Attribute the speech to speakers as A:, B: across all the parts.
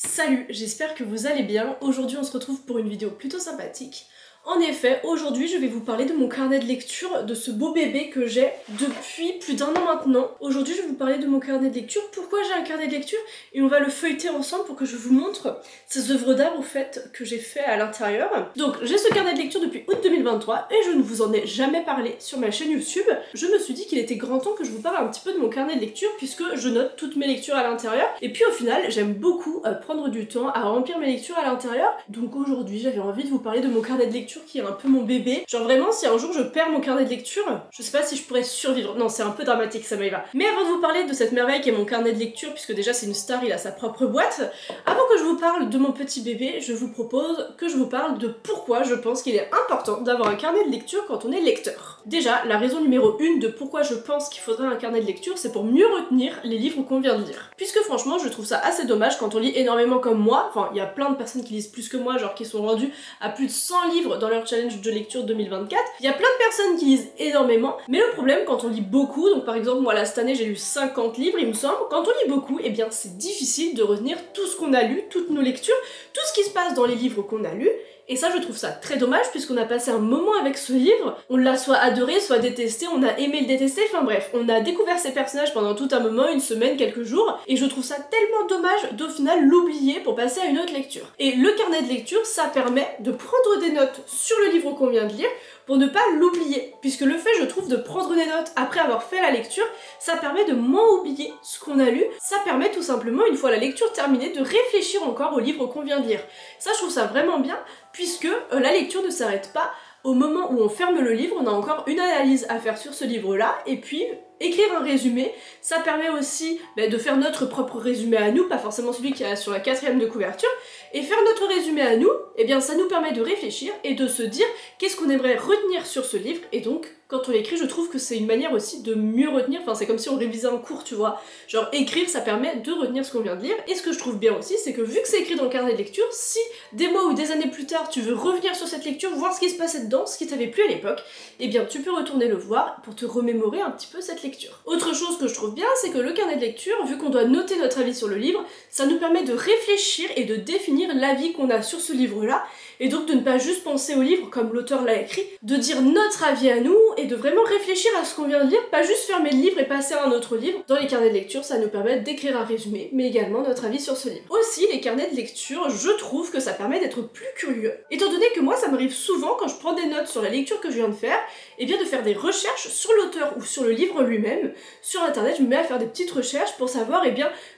A: Salut, j'espère que vous allez bien. Aujourd'hui on se retrouve pour une vidéo plutôt sympathique. En effet, aujourd'hui je vais vous parler de mon carnet de lecture, de ce beau bébé que j'ai depuis plus d'un an maintenant. Aujourd'hui je vais vous parler de mon carnet de lecture, pourquoi j'ai un carnet de lecture, et on va le feuilleter ensemble pour que je vous montre ces œuvres d'art au fait que j'ai fait à l'intérieur. Donc j'ai ce carnet de lecture depuis août 2023 et je ne vous en ai jamais parlé sur ma chaîne YouTube. Je me suis dit qu'il était grand temps que je vous parle un petit peu de mon carnet de lecture puisque je note toutes mes lectures à l'intérieur. Et puis au final j'aime beaucoup prendre du temps à remplir mes lectures à l'intérieur. Donc aujourd'hui j'avais envie de vous parler de mon carnet de lecture qui est un peu mon bébé. Genre vraiment, si un jour je perds mon carnet de lecture, je sais pas si je pourrais survivre. Non, c'est un peu dramatique, ça m'y va. Mais avant de vous parler de cette merveille qui est mon carnet de lecture, puisque déjà c'est une star, il a sa propre boîte, avant que je vous parle de mon petit bébé, je vous propose que je vous parle de pourquoi je pense qu'il est important d'avoir un carnet de lecture quand on est lecteur. Déjà, la raison numéro 1 de pourquoi je pense qu'il faudrait un carnet de lecture, c'est pour mieux retenir les livres qu'on vient de lire. Puisque franchement, je trouve ça assez dommage quand on lit énormément comme moi, enfin, il y a plein de personnes qui lisent plus que moi, genre qui sont rendues à plus de 100 livres dans leur challenge de lecture 2024. Il y a plein de personnes qui lisent énormément, mais le problème quand on lit beaucoup, donc par exemple moi là cette année j'ai lu 50 livres il me semble, quand on lit beaucoup, eh bien c'est difficile de retenir tout ce qu'on a lu, toutes nos lectures, tout ce qui se passe dans les livres qu'on a lus. Et ça je trouve ça très dommage puisqu'on a passé un moment avec ce livre, on l'a soit adoré, soit détesté, on a aimé le détester, enfin bref, on a découvert ces personnages pendant tout un moment, une semaine, quelques jours, et je trouve ça tellement dommage d'au final l'oublier pour passer à une autre lecture. Et le carnet de lecture, ça permet de prendre des notes sur le livre qu'on vient de lire, pour ne pas l'oublier, puisque le fait, je trouve, de prendre des notes après avoir fait la lecture, ça permet de moins oublier ce qu'on a lu, ça permet tout simplement, une fois la lecture terminée, de réfléchir encore au livre qu'on vient de lire. Ça, je trouve ça vraiment bien, puisque la lecture ne s'arrête pas au moment où on ferme le livre, on a encore une analyse à faire sur ce livre-là, et puis écrire un résumé, ça permet aussi de faire notre propre résumé à nous, pas forcément celui qui est sur la 4e de couverture, et faire notre résumé à nous, eh bien ça nous permet de réfléchir et de se dire qu'est-ce qu'on aimerait retenir sur ce livre, et donc quand on l'écrit, je trouve que c'est une manière aussi de mieux retenir, enfin c'est comme si on révisait un cours, tu vois, genre écrire ça permet de retenir ce qu'on vient de lire, et ce que je trouve bien aussi, c'est que vu que c'est écrit dans le carnet de lecture, si des mois ou des années plus tard tu veux revenir sur cette lecture, voir ce qui se passait dedans, ce qui t'avait plu à l'époque, eh bien tu peux retourner le voir pour te remémorer un petit peu cette lecture. Autre chose que je trouve bien, c'est que le carnet de lecture, vu qu'on doit noter notre avis sur le livre, ça nous permet de réfléchir et de définir l'avis qu'on a sur ce livre-là, et donc de ne pas juste penser au livre comme l'auteur l'a écrit, de dire notre avis à nous et de vraiment réfléchir à ce qu'on vient de lire, pas juste fermer le livre et passer à un autre livre. Dans les carnets de lecture, ça nous permet d'écrire un résumé, mais également notre avis sur ce livre. Aussi, les carnets de lecture, je trouve que ça permet d'être plus curieux. Étant donné que moi, ça m'arrive souvent quand je prends des notes sur la lecture que je viens de faire, et bien de faire des recherches sur l'auteur ou sur le livre lui-même. Sur internet, je me mets à faire des petites recherches pour savoir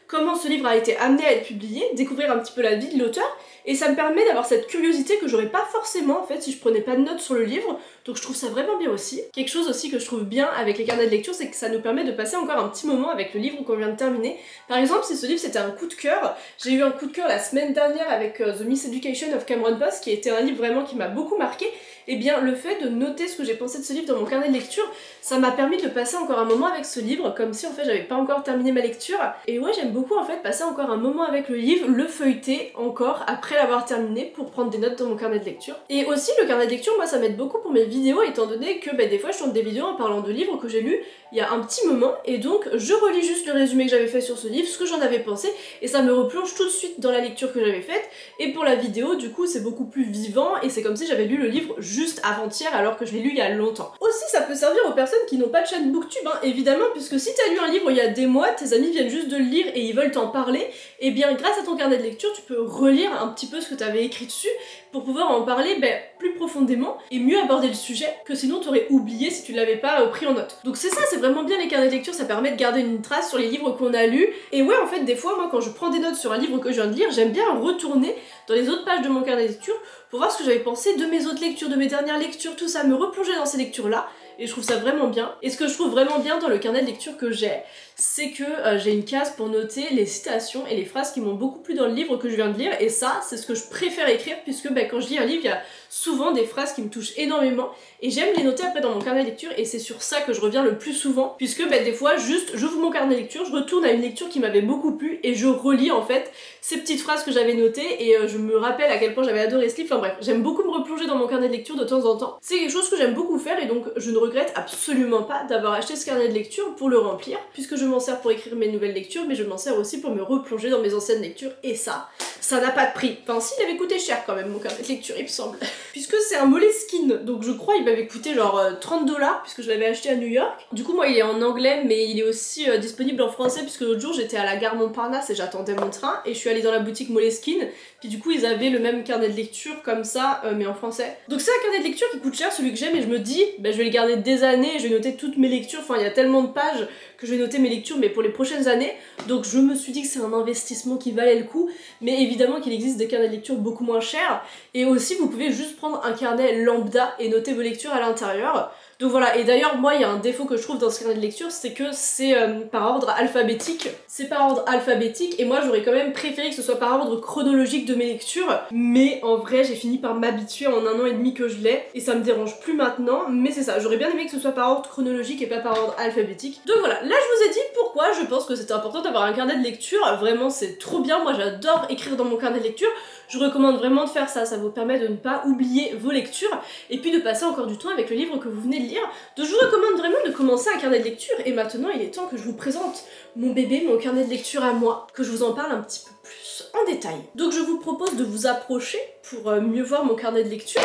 A: comment ce livre a été amené à être publié, découvrir un petit peu la vie de l'auteur, et ça me permet d'avoir cette curiosité que j'aurais pas forcément en fait si je prenais pas de notes sur le livre, donc je trouve ça vraiment bien aussi. Quelque chose aussi que je trouve bien avec les carnets de lecture, c'est que ça nous permet de passer encore un petit moment avec le livre qu'on vient de terminer. Par exemple, si ce livre c'était un coup de cœur, j'ai eu un coup de cœur la semaine dernière avec The Miseducation of Cameron Post, qui était un livre vraiment qui m'a beaucoup marqué, et bien le fait de noter ce que j'ai pensé de ce livre dans mon carnet de lecture, ça m'a permis de passer encore un moment avec ce livre, comme si en fait j'avais pas encore terminé ma lecture, et ouais j'aime beaucoup en fait passer encore un moment avec le livre, le feuilleter encore après l'avoir terminé pour prendre des notes dans mon carnet de lecture. Et aussi le carnet de lecture, moi ça m'aide beaucoup pour mes vidéos, étant donné que des fois je tourne des vidéos en parlant de livres que j'ai lus il y a un petit moment, et donc je relis juste le résumé que j'avais fait sur ce livre, ce que j'en avais pensé, et ça me replonge tout de suite dans la lecture que j'avais faite, et pour la vidéo du coup c'est beaucoup plus vivant, et c'est comme si j'avais lu le livre juste avant-hier alors que je l'ai lu il y a longtemps. Aussi ça peut servir aux personnes qui n'ont pas de chaîne Booktube, évidemment, puisque si t'as lu un livre il y a des mois, tes amis viennent juste de le lire et ils veulent t'en parler, et bien grâce à ton carnet de lecture tu peux relire un petit peu ce que t'avais écrit dessus pour pouvoir en parler plus profondément et mieux aborder le sujet que sinon t'aurais oublié si tu l'avais pas pris en note. Donc c'est ça, c'est vraiment bien les carnets de lecture, ça permet de garder une trace sur les livres qu'on a lus. Et ouais en fait des fois moi quand je prends des notes sur un livre que je viens de lire, j'aime bien retourner dans les autres pages de mon carnet de lecture pour voir ce que j'avais pensé de mes autres lectures, de mes dernières lectures, tout ça, me replonger dans ces lectures là. Et je trouve ça vraiment bien. Et ce que je trouve vraiment bien dans le carnet de lecture que j'ai, c'est que j'ai une case pour noter les citations et les phrases qui m'ont beaucoup plu dans le livre que je viens de lire, et ça, c'est ce que je préfère écrire, puisque quand je lis un livre, il y a souvent des phrases qui me touchent énormément, et j'aime les noter après dans mon carnet de lecture, et c'est sur ça que je reviens le plus souvent, puisque des fois, juste, j'ouvre mon carnet de lecture, je retourne à une lecture qui m'avait beaucoup plu, et je relis en fait ces petites phrases que j'avais notées, et je me rappelle à quel point j'avais adoré ce livre, enfin bref, j'aime beaucoup me replonger dans mon carnet de lecture de temps en temps. C'est quelque chose que j'aime beaucoup faire, et donc je ne regrette absolument pas d'avoir acheté ce carnet de lecture pour le remplir, puisque je m'en sers pour écrire mes nouvelles lectures, mais je m'en sers aussi pour me replonger dans mes anciennes lectures, et ça n'a pas de prix. Enfin si, il avait coûté cher quand même mon carnet de lecture, il me semble. Puisque c'est un Moleskine, donc je crois il m'avait coûté genre 30 $, puisque je l'avais acheté à New York. Du coup moi il est en anglais, mais il est aussi disponible en français, puisque l'autre jour j'étais à la gare Montparnasse et j'attendais mon train, et je suis allée dans la boutique Moleskine, puis du coup ils avaient le même carnet de lecture comme ça, mais en français. Donc c'est un carnet de lecture qui coûte cher, celui que j'aime, et je me dis, bah, je vais le garder des années, je vais noter toutes mes lectures, enfin il y a tellement de pages que je vais noter mes lectures, mais pour les prochaines années, donc je me suis dit que c'est un investissement qui valait le coup, mais évidemment qu'il existe des carnets de lecture beaucoup moins chers, et aussi vous pouvez juste prendre un carnet lambda et noter vos lectures à l'intérieur. Donc voilà, et d'ailleurs moi il y a un défaut que je trouve dans ce carnet de lecture, c'est que c'est par ordre alphabétique. C'est par ordre alphabétique, et moi j'aurais quand même préféré que ce soit par ordre chronologique de mes lectures, mais en vrai j'ai fini par m'habituer en 1 an et demi que je l'ai, et ça me dérange plus maintenant, mais c'est ça, j'aurais bien aimé que ce soit par ordre chronologique et pas par ordre alphabétique. Donc voilà, là je vous ai dit pourquoi je pense que c'est important d'avoir un carnet de lecture, vraiment c'est trop bien, moi j'adore écrire dans mon carnet de lecture, je recommande vraiment de faire ça, ça vous permet de ne pas oublier vos lectures, et puis de passer encore du temps avec le livre que vous venez de lire. Donc je vous recommande vraiment de commencer un carnet de lecture, et maintenant il est temps que je vous présente mon bébé, mon carnet de lecture à moi, que je vous en parle un petit peu plus en détail. Donc je vous propose de vous approcher pour mieux voir mon carnet de lecture.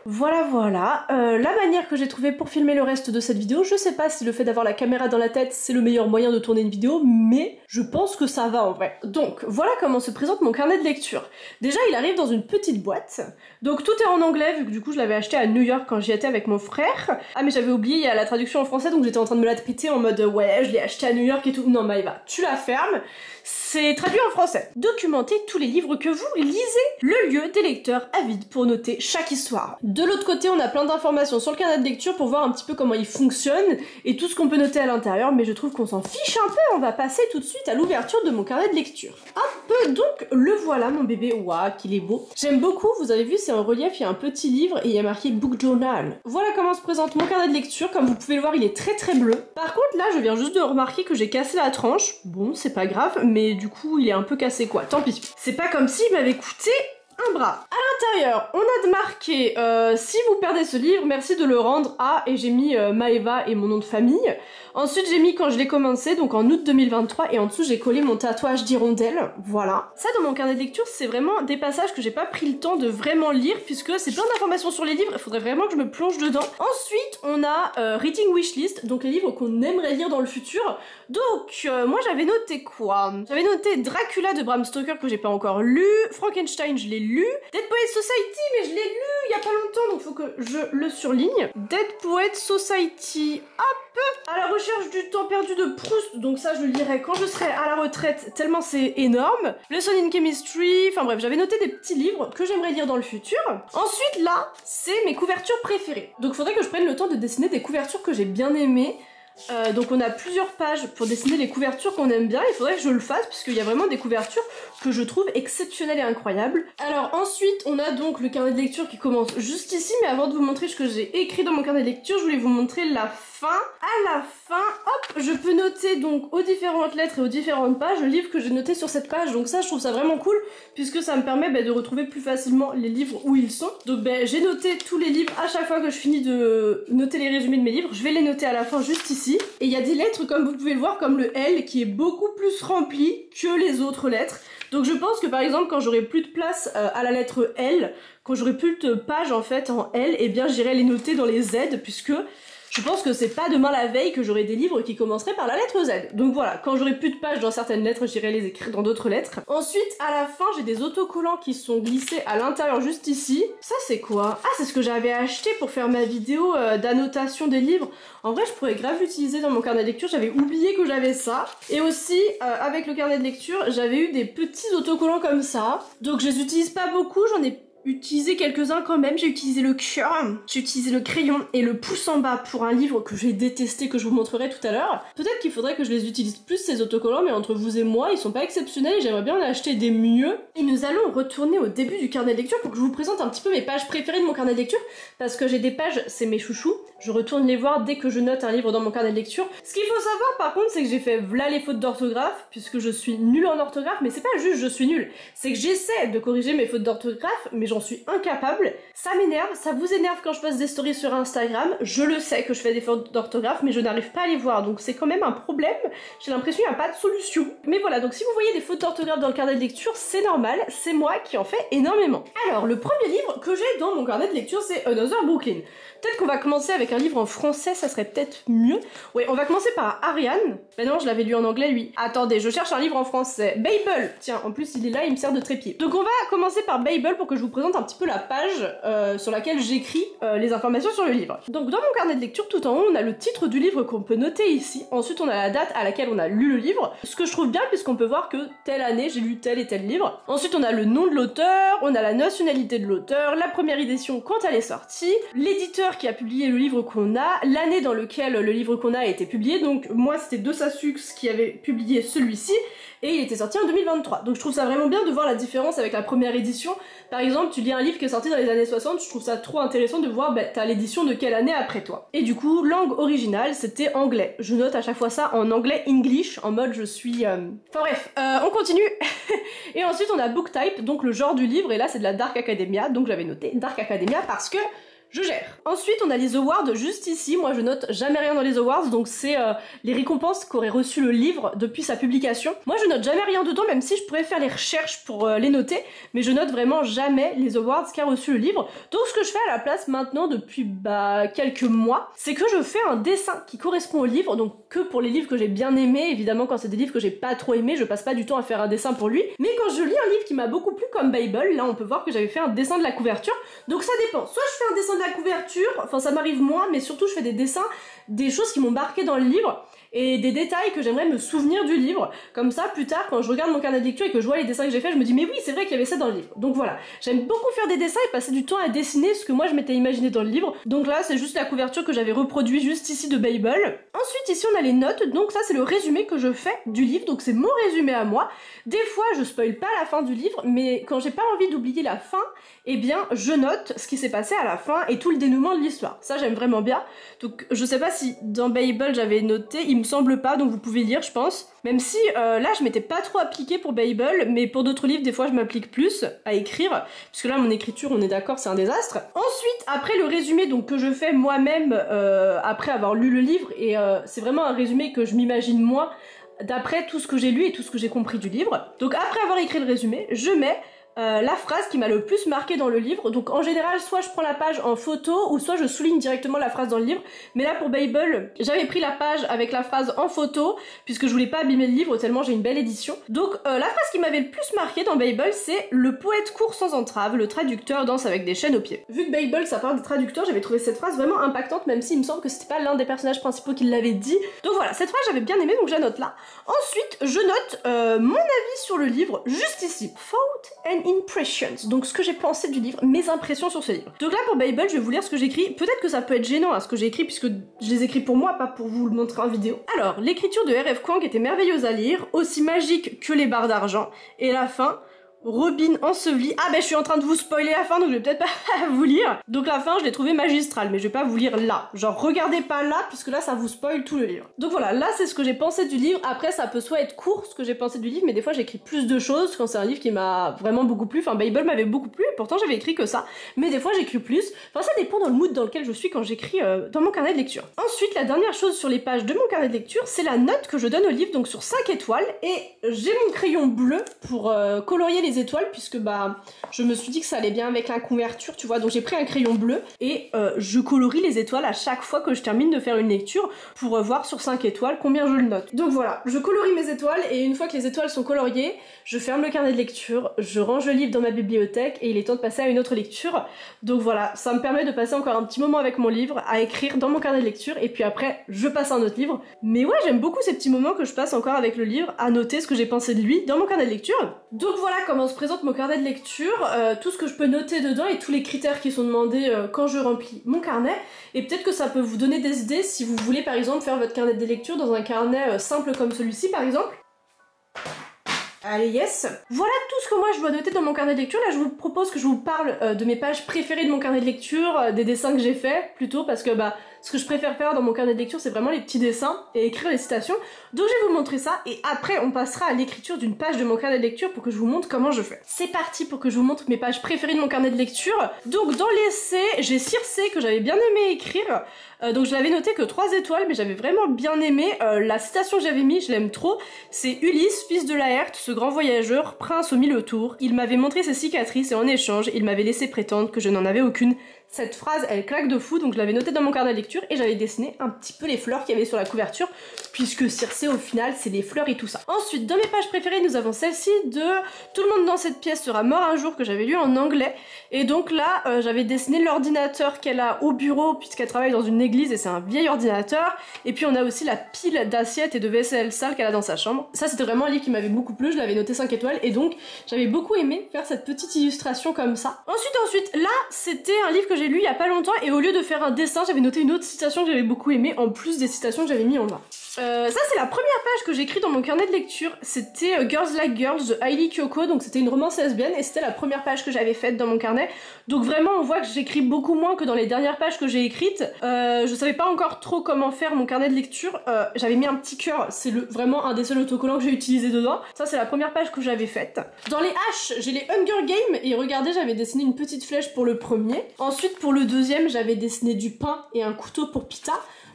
A: Voilà, la manière que j'ai trouvée pour filmer le reste de cette vidéo, je sais pas si le fait d'avoir la caméra dans la tête c'est le meilleur moyen de tourner une vidéo, mais je pense que ça va en vrai. Donc voilà comment se présente mon carnet de lecture. Déjà il arrive dans une petite boîte, donc tout est en anglais vu que du coup je l'avais acheté à New York quand j'y étais avec mon frère. Ah mais j'avais oublié, il y a la traduction en français, donc j'étais en train de me la péter en mode ouais je l'ai acheté à New York et tout. Non Maëva, tu la fermes. C'est traduit en français. Documentez tous les livres que vous lisez. Le lieu des lecteurs avides pour noter chaque histoire. De l'autre côté, on a plein d'informations sur le carnet de lecture pour voir un petit peu comment il fonctionne et tout ce qu'on peut noter à l'intérieur, mais je trouve qu'on s'en fiche un peu. On va passer tout de suite à l'ouverture de mon carnet de lecture. Hop, donc le voilà mon bébé. Waouh, qu'il est beau. J'aime beaucoup, vous avez vu, c'est en relief, il y a un petit livre et il y a marqué Book Journal. Voilà comment se présente mon carnet de lecture. Comme vous pouvez le voir, il est très bleu. Par contre, là, je viens juste de remarquer que j'ai cassé la tranche. Bon, c'est pas grave, mais du coup, il est un peu cassé quoi. Tant pis. C'est pas comme s'il m'avait coûté un bras. À l'intérieur, on a marqué si vous perdez ce livre, merci de le rendre à, et j'ai mis Maëva et mon nom de famille. Ensuite j'ai mis quand je l'ai commencé, donc en août 2023, et en dessous j'ai collé mon tatouage d'hirondelle, voilà. Ça dans mon carnet de lecture, c'est vraiment des passages que j'ai pas pris le temps de vraiment lire, puisque c'est plein d'informations sur les livres, il faudrait vraiment que je me plonge dedans. Ensuite on a Reading Wishlist, donc les livres qu'on aimerait lire dans le futur. Donc moi j'avais noté quoi? J'avais noté Dracula de Bram Stoker que j'ai pas encore lu, Frankenstein je l'ai lu, Dead Poets Society mais je l'ai lu il y a pas longtemps donc faut que je le surligne. Dead Poets Society, hop, à la recherche du temps perdu de Proust, donc ça je le lirai quand je serai à la retraite tellement c'est énorme. Lesson in Chemistry, enfin bref j'avais noté des petits livres que j'aimerais lire dans le futur. Ensuite là c'est mes couvertures préférées, donc faudrait que je prenne le temps de dessiner des couvertures que j'ai bien aimées. Donc on a plusieurs pages pour dessiner les couvertures qu'on aime bien, il faudrait que je le fasse parce qu'il y a vraiment des couvertures que je trouve exceptionnelles et incroyables. Alors ensuite on a donc le carnet de lecture qui commence juste ici, mais avant de vous montrer ce que j'ai écrit dans mon carnet de lecture, je voulais vous montrer la fin. À la fin, hop, je peux noter donc aux différentes lettres et aux différentes pages le livre que j'ai noté sur cette page, donc ça je trouve ça vraiment cool puisque ça me permet de retrouver plus facilement les livres où ils sont. Donc j'ai noté tous les livres à chaque fois que je finis de noter les résumés de mes livres, je vais les noter à la fin juste ici. Et il y a des lettres comme vous pouvez le voir comme le L qui est beaucoup plus rempli que les autres lettres. Donc je pense que par exemple quand j'aurai plus de place à la lettre L, quand j'aurai plus de pages en fait en L, eh bien j'irai les noter dans les Z puisque je pense que c'est pas demain la veille que j'aurai des livres qui commenceraient par la lettre Z. Donc voilà, quand j'aurai plus de pages dans certaines lettres, j'irai les écrire dans d'autres lettres. Ensuite, à la fin, j'ai des autocollants qui sont glissés à l'intérieur juste ici. Ça c'est quoi? Ah, c'est ce que j'avais acheté pour faire ma vidéo d'annotation des livres. En vrai, je pourrais grave l'utiliser dans mon carnet de lecture, j'avais oublié que j'avais ça. Et aussi, avec le carnet de lecture, j'avais eu des petits autocollants comme ça. Donc je les utilise pas beaucoup, j'en ai utilisé quelques-uns quand même. J'ai utilisé le crayon, j'ai utilisé le crayon et le pouce en bas pour un livre que j'ai détesté, que je vous montrerai tout à l'heure. Peut-être qu'il faudrait que je les utilise plus ces autocollants, mais entre vous et moi, ils sont pas exceptionnels et j'aimerais bien en acheter des mieux. Et nous allons retourner au début du carnet de lecture pour que je vous présente un petit peu mes pages préférées de mon carnet de lecture, parce que j'ai des pages, c'est mes chouchous. Je retourne les voir dès que je note un livre dans mon carnet de lecture. Ce qu'il faut savoir par contre, c'est que j'ai fait v'là les fautes d'orthographe, puisque je suis nulle en orthographe, mais c'est pas juste je suis nulle, c'est que j'essaie de corriger mes fautes d'orthographe, mais j'en suis incapable. Ça m'énerve, ça vous énerve quand je poste des stories sur Instagram. Je le sais que je fais des fautes d'orthographe, mais je n'arrive pas à les voir, donc c'est quand même un problème. J'ai l'impression qu'il n'y a pas de solution. Mais voilà, donc si vous voyez des fautes d'orthographe dans le carnet de lecture, c'est normal, c'est moi qui en fais énormément. Alors, le premier livre que j'ai dans mon carnet de lecture, c'est Another Brooklyn. Peut-être qu'on va commencer avec un livre en français, ça serait peut-être mieux. Oui, on va commencer par Ariane. Ben non, je l'avais lu en anglais, lui. Attendez, je cherche un livre en français. Babel. Tiens, en plus, il est là, il me sert de trépied. Donc on va commencer par Babel pour que je vous présente un petit peu la page sur laquelle j'écris les informations sur le livre. Donc dans mon carnet de lecture, tout en haut, on a le titre du livre qu'on peut noter ici. Ensuite, on a la date à laquelle on a lu le livre. Ce que je trouve bien, puisqu'on peut voir que telle année, j'ai lu tel et tel livre. Ensuite, on a le nom de l'auteur, on a la nationalité de l'auteur, la première édition quand elle est sortie, l'éditeur qui a publié le livre qu'on a, l'année dans laquelle le livre qu'on a été publié. Donc moi, c'était De Sassux qui avait publié celui-ci, et il était sorti en 2023. Donc je trouve ça vraiment bien de voir la différence avec la première édition. Par exemple, tu lis un livre qui est sorti dans les années 60, je trouve ça trop intéressant de voir, bah, t'as l'édition de quelle année après toi. Et du coup, langue originale, c'était anglais. Je note à chaque fois ça en anglais English, en mode je suis... Enfin bref, on continue. Et ensuite, on a book type, donc le genre du livre, et là c'est de la Dark Academia, donc j'avais noté Dark Academia parce que je gère. Ensuite, on a les awards juste ici. Moi, je note jamais rien dans les awards, donc c'est les récompenses qu'aurait reçu le livre depuis sa publication. Moi, je note jamais rien dedans, même si je pourrais faire les recherches pour les noter, mais je note vraiment jamais les awards qu'a reçu le livre. Donc, ce que je fais à la place maintenant depuis quelques mois, c'est que je fais un dessin qui correspond au livre, donc que pour les livres que j'ai bien aimés. Évidemment, quand c'est des livres que j'ai pas trop aimés, je passe pas du temps à faire un dessin pour lui. Mais quand je lis un livre qui m'a beaucoup plu, comme Babel, là, on peut voir que j'avais fait un dessin de la couverture. Donc, ça dépend. Soit je fais un dessin de la couverture, enfin ça m'arrive moins, mais surtout je fais des dessins, des choses qui m'ont marqué dans le livre et des détails que j'aimerais me souvenir du livre. Comme ça, plus tard, quand je regarde mon carnet de lecture et que je vois les dessins que j'ai fait, je me dis mais oui, c'est vrai qu'il y avait ça dans le livre. Donc voilà, j'aime beaucoup faire des dessins et passer du temps à dessiner ce que moi je m'étais imaginé dans le livre. Donc là, c'est juste la couverture que j'avais reproduit juste ici de Babel. Ensuite, ici on a les notes, donc ça c'est le résumé que je fais du livre, donc c'est mon résumé à moi. Des fois, je spoil pas la fin du livre, mais quand j'ai pas envie d'oublier la fin, eh bien, je note ce qui s'est passé à la fin et tout le dénouement de l'histoire. Ça, j'aime vraiment bien. Donc, je sais pas si dans Babel j'avais noté, il me semble pas, donc vous pouvez lire, je pense. Même si, là, je m'étais pas trop appliquée pour Babel, mais pour d'autres livres, des fois, je m'applique plus à écrire, puisque là, mon écriture, on est d'accord, c'est un désastre. Ensuite, après le résumé donc que je fais moi-même, après avoir lu le livre, et c'est vraiment un résumé que je m'imagine moi, d'après tout ce que j'ai lu et tout ce que j'ai compris du livre. Donc après avoir écrit le résumé, je mets la phrase qui m'a le plus marqué dans le livre. Donc en général, soit je prends la page en photo, ou soit je souligne directement la phrase dans le livre. Mais là pour Babel, j'avais pris la page avec la phrase en photo, puisque je voulais pas abîmer le livre tellement j'ai une belle édition. Donc la phrase qui m'avait le plus marqué dans Babel, c'est « Le poète court sans entrave, le traducteur danse avec des chaînes aux pieds ». Vu que Babel, ça parle des traducteurs, j'avais trouvé cette phrase vraiment impactante, même s'il me semble que c'était pas l'un des personnages principaux qui l'avait dit. Donc voilà, cette phrase j'avais bien aimé, donc je la note là. Ensuite, je note mon avis sur le livre, juste ici. Thought and Impressions, donc ce que j'ai pensé du livre, mes impressions sur ce livre. Donc là pour Babel, je vais vous lire ce que j'écris. Peut-être que ça peut être gênant ce que j'ai écrit, puisque je les écris pour moi, pas pour vous le montrer en vidéo. Alors, l'écriture de R.F. Kuang était merveilleuse à lire, aussi magique que les barres d'argent, et la fin... Robin ensevelie. Ah ben je suis en train de vous spoiler la fin, donc je vais peut-être pas vous lire. Donc la fin je l'ai trouvée magistrale, mais je vais pas vous lire là. Genre regardez pas là, puisque là ça vous spoil tout le livre. Donc voilà, là c'est ce que j'ai pensé du livre. Après ça peut soit être court ce que j'ai pensé du livre, mais des fois j'écris plus de choses quand c'est un livre qui m'a vraiment beaucoup plu. Enfin Babel m'avait beaucoup plu, et pourtant j'avais écrit que ça. Mais des fois j'écris plus. Enfin ça dépend dans le mood dans lequel je suis quand j'écris dans mon carnet de lecture. Ensuite la dernière chose sur les pages de mon carnet de lecture, c'est la note que je donne au livre, donc sur 5 étoiles. Et j'ai mon crayon bleu pour colorier les étoiles, puisque je me suis dit que ça allait bien avec la couverture, tu vois, donc j'ai pris un crayon bleu et je colorie les étoiles à chaque fois que je termine de faire une lecture pour voir sur 5 étoiles combien je le note. Donc voilà, je colorie mes étoiles, et une fois que les étoiles sont coloriées, je ferme le carnet de lecture, je range le livre dans ma bibliothèque et il est temps de passer à une autre lecture. Donc voilà, ça me permet de passer encore un petit moment avec mon livre, à écrire dans mon carnet de lecture, et puis après je passe à un autre livre. Mais ouais, j'aime beaucoup ces petits moments que je passe encore avec le livre, à noter ce que j'ai pensé de lui dans mon carnet de lecture. Donc voilà comment se présente mon carnet de lecture, tout ce que je peux noter dedans et tous les critères qui sont demandés quand je remplis mon carnet. Et peut-être que ça peut vous donner des idées si vous voulez par exemple faire votre carnet de lecture dans un carnet simple comme celui-ci par exemple. Allez, yes. Voilà tout ce que moi je dois noter dans mon carnet de lecture. Là je vous propose que je vous parle de mes pages préférées de mon carnet de lecture, des dessins que j'ai faits plutôt, parce que Ce que je préfère faire dans mon carnet de lecture, c'est vraiment les petits dessins et écrire les citations. Donc je vais vous montrer ça et après on passera à l'écriture d'une page de mon carnet de lecture pour que je vous montre comment je fais. C'est parti pour que je vous montre mes pages préférées de mon carnet de lecture. Donc dans l'essai, j'ai Circé que j'avais bien aimé écrire. Donc je l'avais noté que 3 étoiles, mais j'avais vraiment bien aimé. La citation que j'avais mis, je l'aime trop. C'est Ulysse, fils de Laërte, ce grand voyageur, prince aux 1000 tours. Il m'avait montré ses cicatrices et en échange, il m'avait laissé prétendre que je n'en avais aucune. Cette phrase, elle claque de fou, donc je l'avais notée dans mon carnet de lecture et j'avais dessiné un petit peu les fleurs qu'il y avait sur la couverture, puisque Circé, au final, c'est les fleurs et tout ça. Ensuite, dans mes pages préférées, nous avons celle-ci de Tout le monde dans cette pièce sera mort un jour, que j'avais lu en anglais. Et donc là, j'avais dessiné l'ordinateur qu'elle a au bureau, puisqu'elle travaille dans une église et c'est un vieil ordinateur. Et puis on a aussi la pile d'assiettes et de vaisselle sale qu'elle a dans sa chambre. Ça, c'était vraiment un livre qui m'avait beaucoup plu, je l'avais noté 5 étoiles, et donc j'avais beaucoup aimé faire cette petite illustration comme ça. Ensuite, là, c'était un livre que j'ai lu il y a pas longtemps, et au lieu de faire un dessin, j'avais noté une autre citation que j'avais beaucoup aimé, en plus des citations que j'avais mis en noir. Ça c'est la première page que j'ai écrite dans mon carnet de lecture, c'était Girls Like Girls de Hailey Kiyoko, donc c'était une romance lesbienne et c'était la première page que j'avais faite dans mon carnet, donc vraiment on voit que j'écris beaucoup moins que dans les dernières pages que j'ai écrites. Je savais pas encore trop comment faire mon carnet de lecture, j'avais mis un petit cœur, c'est vraiment un des seuls autocollants que j'ai utilisé dedans. Ça c'est la première page que j'avais faite. Dans les H, j'ai les Hunger Games et regardez, j'avais dessiné une petite flèche pour le premier. Ensuite pour le deuxième, j'avais dessiné du pain et un couteau pour Pita.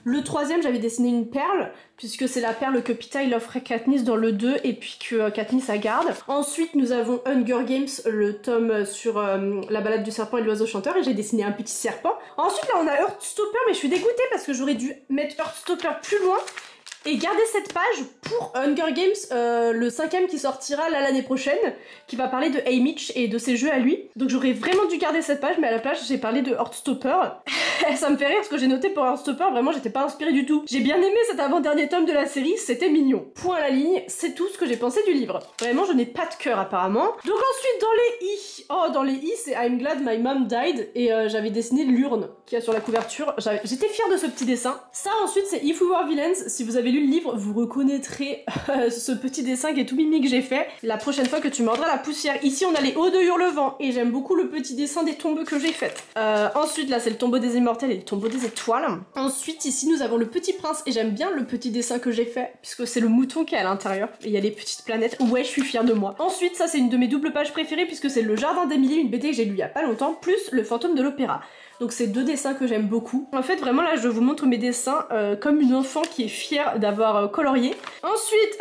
A: Le troisième, j'avais dessiné une perle, puisque c'est la perle que Pita il offrait Katniss dans le 2 et puis que Katniss a garde. Ensuite, nous avons Hunger Games, le tome sur la balade du serpent et de l'oiseau chanteur, et j'ai dessiné un petit serpent. Ensuite, là, on a Heartstopper, mais je suis dégoûtée parce que j'aurais dû mettre Heartstopper plus loin et garder cette page pour Hunger Games, le 5e qui sortira là l'année prochaine, qui va parler de Haymitch et de ses jeux à lui. Donc j'aurais vraiment dû garder cette page, mais à la place j'ai parlé de Heartstopper. Ça me fait rire, ce que j'ai noté pour Heartstopper, vraiment j'étais pas inspirée du tout. J'ai bien aimé cet avant-dernier tome de la série, c'était mignon. Point à la ligne, c'est tout ce que j'ai pensé du livre. Vraiment, je n'ai pas de cœur apparemment. Donc ensuite dans les I, oh dans les I c'est I'm glad my mom died, et j'avais dessiné l'urne qu'il y a sur la couverture. J'étais fière de ce petit dessin. Ça ensuite c'est If We Were Villains, si vous avez lu le livre, vous reconnaîtrez ce petit dessin qui est tout mimi que j'ai fait. La prochaine fois que tu mordras la poussière. Ici on a les hauts de Hurlevent et j'aime beaucoup le petit dessin des tombeaux que j'ai fait. Ensuite là c'est le tombeau des immortels et le tombeau des étoiles. Ensuite ici nous avons le petit prince et j'aime bien le petit dessin que j'ai fait puisque c'est le mouton qui est à l'intérieur et il y a les petites planètes. Ouais, je suis fière de moi. Ensuite ça c'est une de mes doubles pages préférées puisque c'est le jardin d'Émilie, une BD que j'ai lu il y a pas longtemps, plus le fantôme de l'opéra. Donc c'est 2 dessins que j'aime beaucoup. En fait vraiment là je vous montre mes dessins comme une enfant qui est fière d'avoir colorié. Ensuite,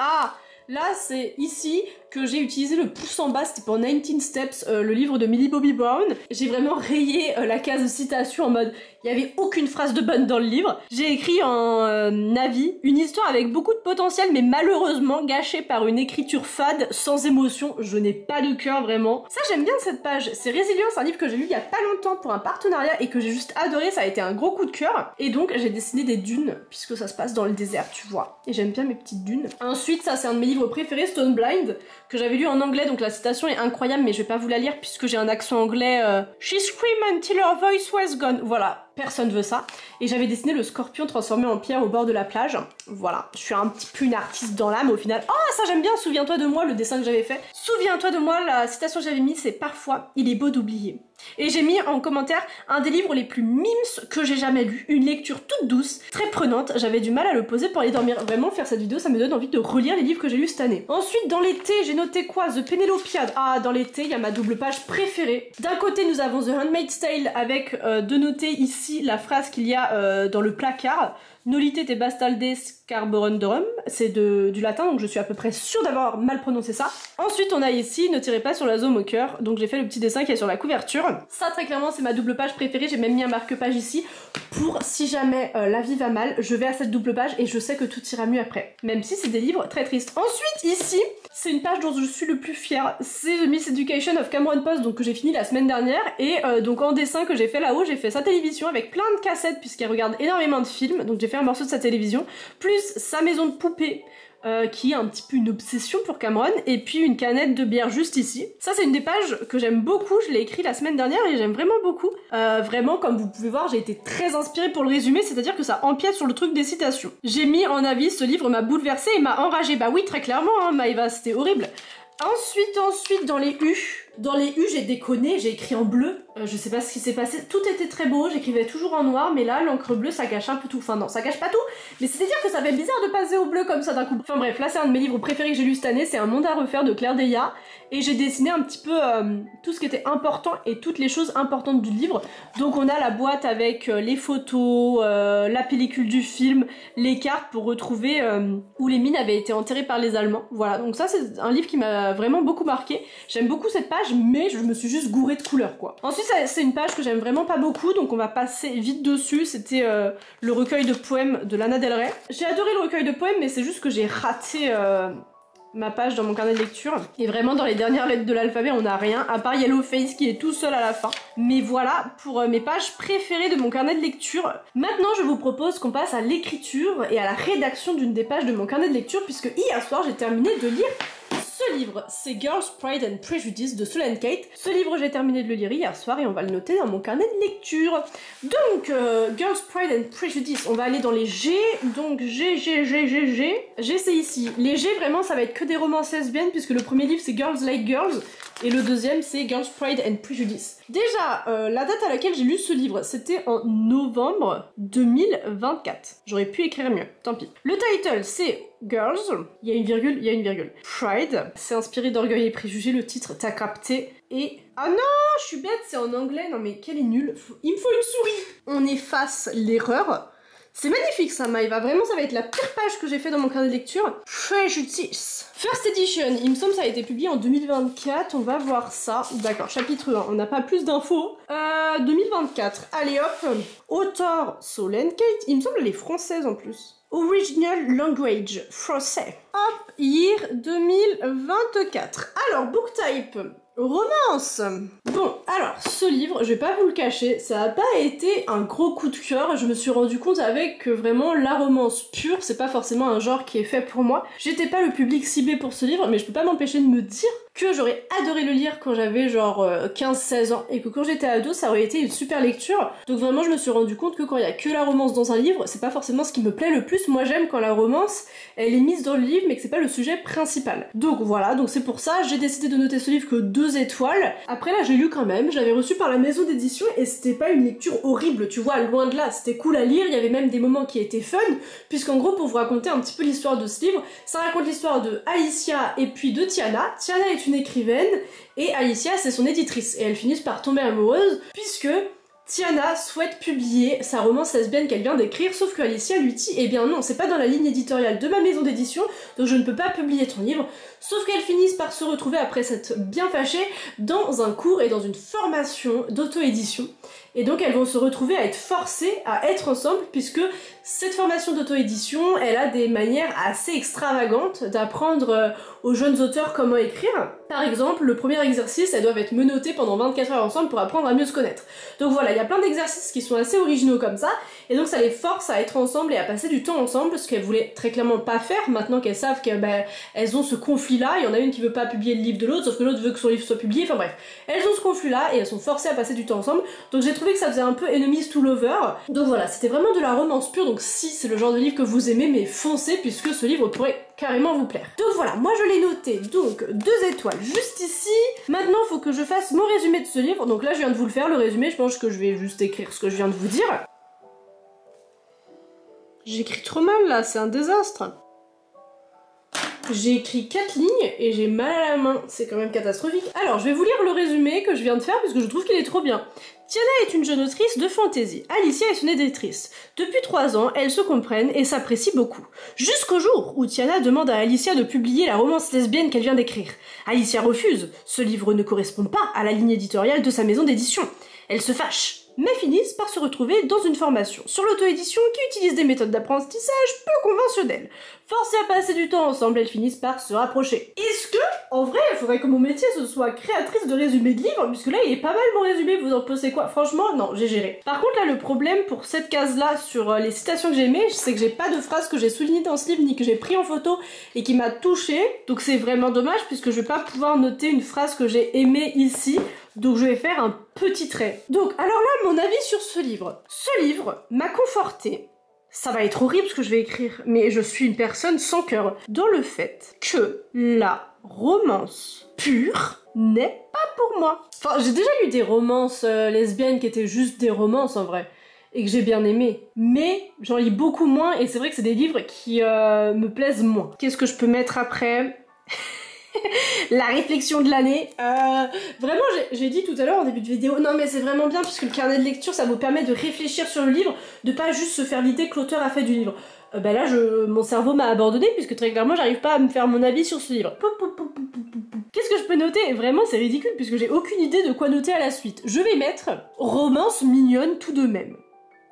A: là c'est ici que j'ai utilisé le pouce en bas, c'était pour 19 Steps, le livre de Millie Bobby Brown. J'ai vraiment rayé la case citation en mode il n'y avait aucune phrase de bonne dans le livre. J'ai écrit en avis une histoire avec beaucoup de potentiel mais malheureusement gâchée par une écriture fade, sans émotion. Je n'ai pas de cœur vraiment. Ça j'aime bien cette page, c'est Résilience, un livre que j'ai lu il y a pas longtemps pour un partenariat et que j'ai juste adoré, ça a été un gros coup de cœur. Et donc j'ai dessiné des dunes puisque ça se passe dans le désert, tu vois. Et j'aime bien mes petites dunes. Ensuite ça c'est un de mes livres préférés, Stone Blind, que j'avais lu en anglais, donc la citation est incroyable mais je vais pas vous la lire puisque j'ai un accent anglais. She screamed until her voice was gone. Voilà. Personne veut ça. Et j'avais dessiné le scorpion transformé en pierre au bord de la plage. Voilà, je suis un petit peu une artiste dans l'âme au final. Oh, ça j'aime bien, souviens-toi de moi, le dessin que j'avais fait. Souviens-toi de moi, la citation que j'avais mise, c'est parfois, il est beau d'oublier. Et j'ai mis en commentaire un des livres les plus mimes que j'ai jamais lu. Une lecture toute douce, très prenante. J'avais du mal à le poser pour aller dormir. Vraiment, faire cette vidéo, ça me donne envie de relire les livres que j'ai lus cette année. Ensuite, dans l'été, j'ai noté quoi? The Penelopiad. Ah, dans l'été, il y a ma double page préférée. D'un côté, nous avons The Handmaid's Tale avec de noter ici la phrase qu'il y a dans le placard. Nolite te bastaldes carborundorum, c'est du latin, donc je suis à peu près sûre d'avoir mal prononcé ça. Ensuite, on a ici, ne tirez pas sur la zone au cœur, donc j'ai fait le petit dessin qui est sur la couverture. Ça, très clairement, c'est ma double page préférée, j'ai même mis un marque-page ici, pour si jamais la vie va mal, je vais à cette double page et je sais que tout ira mieux après. Même si c'est des livres très tristes. Ensuite, ici, c'est une page dont je suis le plus fière, c'est The Miseducation of Cameron Post, donc que j'ai fini la semaine dernière, et donc en dessin que j'ai fait là-haut, j'ai fait sa télévision avec plein de cassettes, puisqu'elle regarde énormément de films, donc j'ai fait un morceau de sa télévision, plus sa maison de poupée, qui est un petit peu une obsession pour Cameron, et puis une canette de bière juste ici. Ça c'est une des pages que j'aime beaucoup, je l'ai écrit la semaine dernière et j'aime vraiment beaucoup. Vraiment, comme vous pouvez voir, j'ai été très inspirée pour le résumer, c'est-à-dire que ça empiète sur le truc des citations. J'ai mis en avis, ce livre m'a bouleversée et m'a enragée. Bah oui, très clairement, hein, Maëva, c'était horrible. Ensuite, dans les U, Dans les U, j'ai déconné, j'ai écrit en bleu. Je sais pas ce qui s'est passé. Tout était très beau, j'écrivais toujours en noir, mais là, l'encre bleue, ça cache un peu tout. Enfin non, ça cache pas tout, mais c'est-à-dire que ça fait bizarre de passer au bleu comme ça d'un coup. Enfin bref, là, c'est un de mes livres préférés que j'ai lu cette année, c'est Un monde à refaire de Claire Deillat. Et j'ai dessiné un petit peu tout ce qui était important et toutes les choses importantes du livre. Donc on a la boîte avec les photos, la pellicule du film, les cartes pour retrouver où les mines avaient été enterrées par les Allemands. Voilà, donc ça c'est un livre qui m'a vraiment beaucoup marqué. J'aime beaucoup cette page, mais je me suis juste gourée de couleurs quoi. Ensuite c'est une page que j'aime vraiment pas beaucoup, donc on va passer vite dessus. C'était le recueil de poèmes de Lana Del Rey. J'ai adoré le recueil de poèmes, mais c'est juste que j'ai raté... ma page dans mon carnet de lecture, et vraiment dans les dernières lettres de l'alphabet on n'a rien à part Yellowface qui est tout seul à la fin. Mais voilà pour mes pages préférées de mon carnet de lecture. Maintenant je vous propose qu'on passe à l'écriture et à la rédaction d'une des pages de mon carnet de lecture, puisque hier soir j'ai terminé de lire ce livre, c'est Girls, Pride and Prejudice de Sol and Kate. Ce livre, j'ai terminé de le lire hier soir et on va le noter dans mon carnet de lecture. Donc, Girls, Pride and Prejudice, on va aller dans les G. Donc, G, c'est ici. Les G, vraiment, ça va être que des romances lesbiennes, puisque le premier livre, c'est Girls Like Girls, et le deuxième, c'est Girls, Pride and Prejudice. Déjà, la date à laquelle j'ai lu ce livre, c'était en novembre 2024. J'aurais pu écrire mieux, tant pis. Le title, c'est Girls, il y a une virgule, Pride, c'est inspiré d'Orgueil et Préjugés, le titre, t'as capté, et... Ah non, je suis bête, c'est en anglais, non mais quel est nul, il me faut une souris. On efface l'erreur. C'est magnifique ça, Maëva, vraiment ça va être la pire page que j'ai fait dans mon carnet de lecture. Prejudice. First edition, il me semble que ça a été publié en 2024, on va voir ça. D'accord, chapitre 1, on n'a pas plus d'infos. 2024, allez hop. Auteur Sol and Kate, il me semble qu'elle est française en plus. Original language, français. Hop, year 2024. Alors, book type. Romance. Bon, alors, ce livre, je vais pas vous le cacher, ça a pas été un gros coup de cœur. Je me suis rendu compte avec que vraiment la romance pure, c'est pas forcément un genre qui est fait pour moi. J'étais pas le public ciblé pour ce livre, mais je peux pas m'empêcher de me dire que j'aurais adoré le lire quand j'avais genre 15-16 ans, et que quand j'étais ado, ça aurait été une super lecture. Donc vraiment, je me suis rendu compte que quand il y a que la romance dans un livre, c'est pas forcément ce qui me plaît le plus. Moi, j'aime quand la romance, elle est mise dans le livre, mais que c'est pas le sujet principal. Donc voilà, donc c'est pour ça, j'ai décidé de noter ce livre que 2 étoiles. Après là, j'ai lu quand même, je l'avais reçu par la maison d'édition, et c'était pas une lecture horrible, tu vois, loin de là, c'était cool à lire, il y avait même des moments qui étaient fun, puisqu'en gros, pour vous raconter un petit peu l'histoire de ce livre, ça raconte l'histoire de Alicia et puis de Tiana. Tiana est une écrivaine, et Alicia, c'est son éditrice, et elles finissent par tomber amoureuses, puisque Tiana souhaite publier sa romance lesbienne qu'elle vient d'écrire, sauf que Alicia lui dit, eh bien non, c'est pas dans la ligne éditoriale de ma maison d'édition, donc je ne peux pas publier ton livre, sauf qu'elles finissent par se retrouver, après s'être bien fâchées, dans un cours et dans une formation d'auto-édition, et donc elles vont se retrouver à être forcées à être ensemble, puisque cette formation d'auto-édition, elle a des manières assez extravagantes d'apprendre aux jeunes auteurs comment écrire. Par exemple, le premier exercice, elles doivent être menottées pendant 24 heures ensemble pour apprendre à mieux se connaître. Donc voilà, il y a plein d'exercices qui sont assez originaux comme ça, et donc ça les force à être ensemble et à passer du temps ensemble, ce qu'elles voulaient très clairement pas faire, maintenant qu'elles savent qu'elles ont ce conflit-là. Il y en a une qui veut pas publier le livre de l'autre, sauf que l'autre veut que son livre soit publié, enfin bref. Elles ont ce conflit-là, et elles sont forcées à passer du temps ensemble, donc j'ai trouvé que ça faisait un peu enemies to lover. Donc voilà, c'était vraiment de la romance pure, donc si c'est le genre de livre que vous aimez, mais foncez, puisque ce livre pourrait carrément vous plaire. Donc voilà, moi je l'ai noté, donc 2 étoiles juste ici. Maintenant, faut que je fasse mon résumé de ce livre, donc là je viens de vous le faire, le résumé, je pense que je vais juste écrire ce que je viens de vous dire. J'écris trop mal là, c'est un désastre. J'ai écrit 4 lignes et j'ai mal à la main, c'est quand même catastrophique. Alors, je vais vous lire le résumé que je viens de faire parce que je trouve qu'il est trop bien. Tiana est une jeune autrice de fantasy. Alicia est son éditrice. Depuis 3 ans, elles se comprennent et s'apprécient beaucoup. Jusqu'au jour où Tiana demande à Alicia de publier la romance lesbienne qu'elle vient d'écrire. Alicia refuse. Ce livre ne correspond pas à la ligne éditoriale de sa maison d'édition. Elle se fâche, mais finissent par se retrouver dans une formation sur l'auto-édition qui utilise des méthodes d'apprentissage peu conventionnelles. Forcées à passer du temps ensemble, elles finissent par se rapprocher. Est-ce que, en vrai, il faudrait que mon métier ce soit créatrice de résumé de livres, puisque là il est pas mal mon résumé, vous en pensez quoi? Franchement, non, j'ai géré. Par contre là, le problème pour cette case-là sur les citations que j'ai aimées, c'est que j'ai pas de phrase que j'ai soulignées dans ce livre, ni que j'ai pris en photo, et qui m'a touchée, donc c'est vraiment dommage, puisque je vais pas pouvoir noter une phrase que j'ai aimée ici, donc je vais faire un petit trait. Donc, alors là, mon avis sur ce livre. Ce livre m'a confortée. Ça va être horrible ce que je vais écrire, mais je suis une personne sans cœur. Dans le fait que la romance pure n'est pas pour moi. Enfin, j'ai déjà lu des romances lesbiennes qui étaient juste des romances en vrai, et que j'ai bien aimé. Mais j'en lis beaucoup moins, et c'est vrai que c'est des livres qui me plaisent moins. Qu'est-ce que je peux mettre après? La réflexion de l'année. Vraiment, j'ai dit tout à l'heure en début de vidéo, non mais c'est vraiment bien puisque le carnet de lecture, ça vous permet de réfléchir sur le livre, de pas juste se faire l'idée que l'auteur a fait du livre. Bah là, mon cerveau m'a abandonné puisque très clairement, j'arrive pas à me faire mon avis sur ce livre. Qu'est-ce que je peux noter? Vraiment, c'est ridicule puisque j'ai aucune idée de quoi noter à la suite. Je vais mettre romance mignonne tout de même.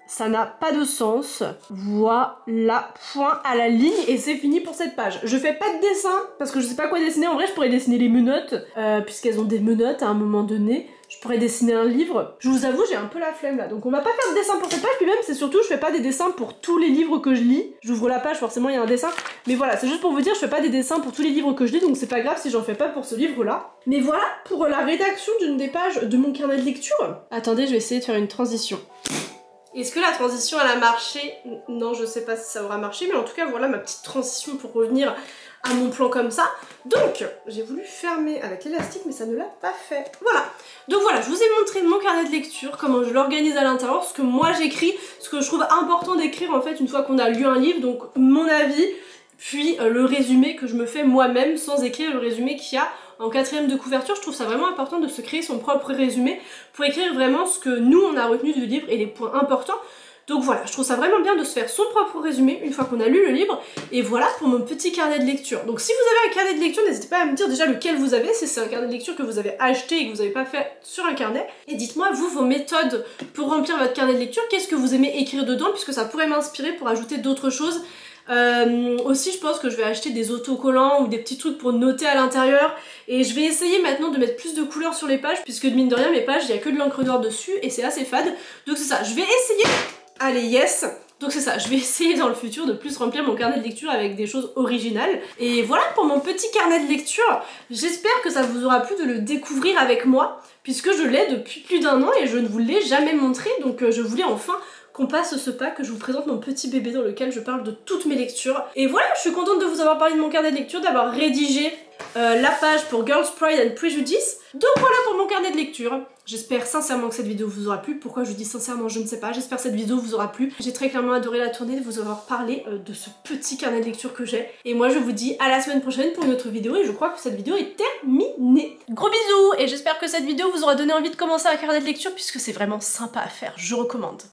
A: Ça n'a pas de sens. Voilà, point à la ligne et c'est fini pour cette page. Je fais pas de dessin parce que je sais pas quoi dessiner. En vrai, je pourrais dessiner les menottes puisqu'elles ont des menottes à un moment donné. Je pourrais dessiner un livre. Je vous avoue, j'ai un peu la flemme là. Donc on va pas faire de dessin pour cette page. Puis même, c'est surtout, je fais pas des dessins pour tous les livres que je lis. J'ouvre la page, forcément, il y a un dessin. Mais voilà, c'est juste pour vous dire, je fais pas des dessins pour tous les livres que je lis. Donc c'est pas grave si j'en fais pas pour ce livre-là. Mais voilà pour la rédaction d'une des pages de mon carnet de lecture. Attendez, je vais essayer de faire une transition. Est-ce que la transition elle a marché? Non, je sais pas si ça aura marché, mais en tout cas voilà ma petite transition pour revenir à mon plan comme ça. Donc, j'ai voulu fermer avec l'élastique, mais ça ne l'a pas fait. Voilà. Donc voilà, je vous ai montré mon carnet de lecture, comment je l'organise à l'intérieur, ce que moi j'écris, ce que je trouve important d'écrire en fait une fois qu'on a lu un livre, donc mon avis, puis le résumé que je me fais moi-même sans écrire le résumé qu'il y a en 4e de couverture. Je trouve ça vraiment important de se créer son propre résumé pour écrire vraiment ce que nous on a retenu du livre et les points importants. Donc voilà, je trouve ça vraiment bien de se faire son propre résumé une fois qu'on a lu le livre. Et voilà pour mon petit carnet de lecture. Donc si vous avez un carnet de lecture, n'hésitez pas à me dire déjà lequel vous avez, si c'est un carnet de lecture que vous avez acheté et que vous n'avez pas fait sur un carnet. Et dites-moi vous vos méthodes pour remplir votre carnet de lecture, qu'est-ce que vous aimez écrire dedans, puisque ça pourrait m'inspirer pour ajouter d'autres choses. Aussi je pense que je vais acheter des autocollants ou des petits trucs pour noter à l'intérieur et je vais essayer maintenant de mettre plus de couleurs sur les pages puisque mine de rien mes pages il n'y a que de l'encre noire dessus et c'est assez fade, donc c'est ça, je vais essayer, allez yes, donc c'est ça, je vais essayer dans le futur de plus remplir mon carnet de lecture avec des choses originales. Et voilà pour mon petit carnet de lecture, j'espère que ça vous aura plu de le découvrir avec moi puisque je l'ai depuis plus d'1 an et je ne vous l'ai jamais montré, donc je voulais enfin qu'on passe ce pas, que je vous présente mon petit bébé dans lequel je parle de toutes mes lectures. Et voilà, je suis contente de vous avoir parlé de mon carnet de lecture, d'avoir rédigé la page pour Girls Pride and Prejudice. Donc voilà pour mon carnet de lecture. J'espère sincèrement que cette vidéo vous aura plu. Pourquoi je dis sincèrement, je ne sais pas. J'espère que cette vidéo vous aura plu. J'ai très clairement adoré la tournée, de vous avoir parlé de ce petit carnet de lecture que j'ai. Et moi je vous dis à la semaine prochaine pour une autre vidéo et je crois que cette vidéo est terminée. Gros bisous et j'espère que cette vidéo vous aura donné envie de commencer un carnet de lecture puisque c'est vraiment sympa à faire, je recommande.